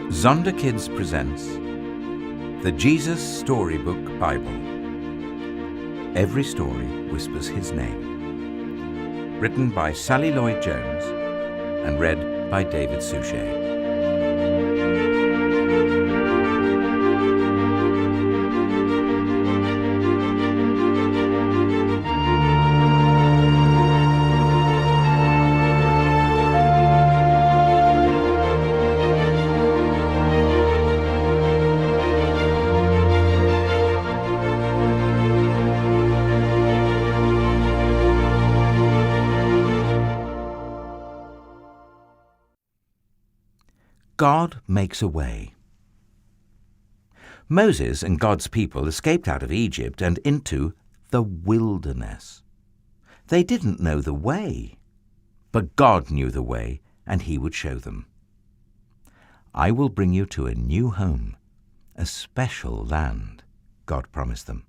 Zonda Kids presents the Jesus Storybook Bible. Every story whispers his name. Written by Sally Lloyd-Jones and read by David Suchet. God makes a way. Moses and God's people escaped out of Egypt and into the wilderness. They didn't know the way, but God knew the way, and he would show them. I will bring you to a new home, a special land, God promised them.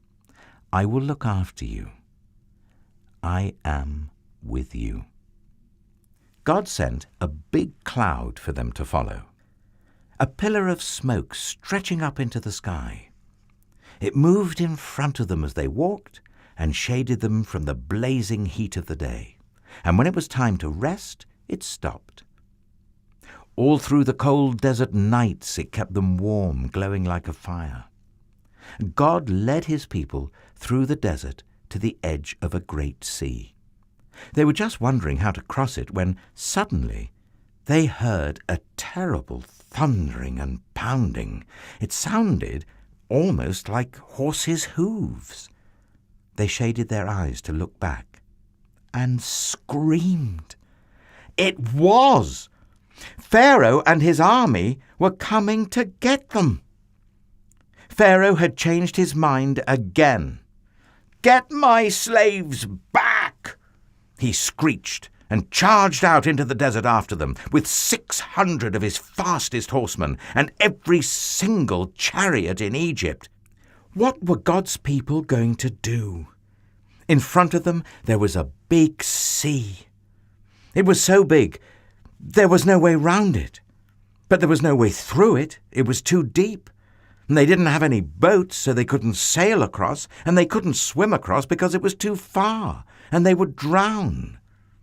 I will look after you. I am with you. God sent a big cloud for them to follow. A pillar of smoke stretching up into the sky. It moved in front of them as they walked and shaded them from the blazing heat of the day. And when it was time to rest, it stopped. All through the cold desert nights it kept them warm, glowing like a fire. God led his people through the desert to the edge of a great sea. They were just wondering how to cross it when suddenly they heard a terrible thundering and pounding. It sounded almost like horses' hooves. They shaded their eyes to look back and screamed. It was! Pharaoh and his army were coming to get them. Pharaoh had changed his mind again. "Get my slaves back!" he screeched and charged out into the desert after them with 600 of his fastest horsemen and every single chariot in Egypt. What were God's people going to do? In front of them there was a big sea. It was so big there was no way round it. But there was no way through it. It was too deep. And they didn't have any boats, so they couldn't sail across, and they couldn't swim across because it was too far, and they would drown.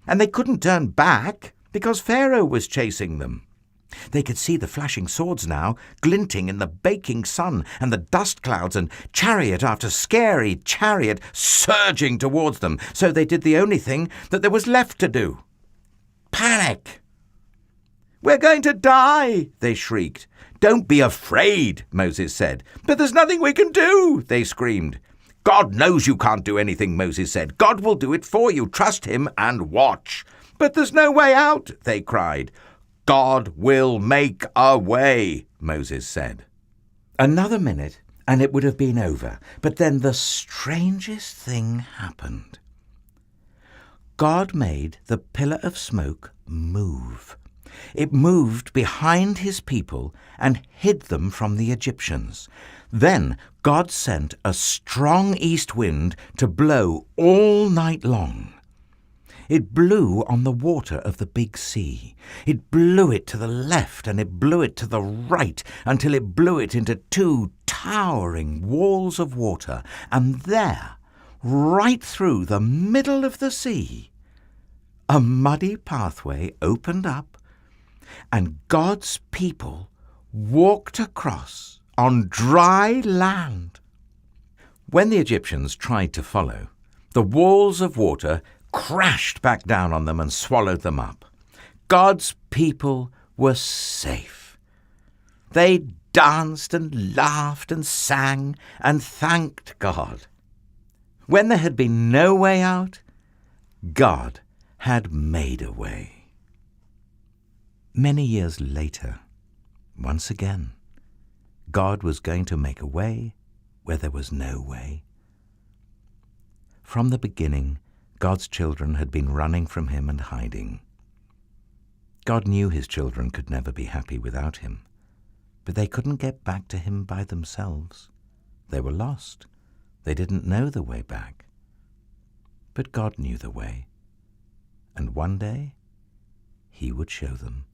And they couldn't turn back because Pharaoh was chasing them. They could see the flashing swords now, glinting in the baking sun, and the dust clouds, and chariot after scary chariot surging towards them, so they did the only thing that there was left to do. Panic! "We're going to die!" they shrieked. "Don't be afraid," Moses said. "But there's nothing we can do," they screamed. "God knows you can't do anything," Moses said. "God will do it for you. Trust him and watch." "But there's no way out," they cried. "God will make a way," Moses said. Another minute and it would have been over. But then the strangest thing happened. God made the pillar of smoke move. It moved behind his people and hid them from the Egyptians. Then God sent a strong east wind to blow all night long. It blew on the water of the big sea. It blew it to the left and it blew it to the right until it blew it into two towering walls of water. And there, right through the middle of the sea, a muddy pathway opened up, and God's people walked across on dry land. When the Egyptians tried to follow, the walls of water crashed back down on them and swallowed them up. God's people were safe. They danced and laughed and sang and thanked God. When there had been no way out, God had made a way. Many years later, once again, God was going to make a way where there was no way. From the beginning, God's children had been running from him and hiding. God knew his children could never be happy without him, but they couldn't get back to him by themselves. They were lost. They didn't know the way back. But God knew the way, and one day he would show them.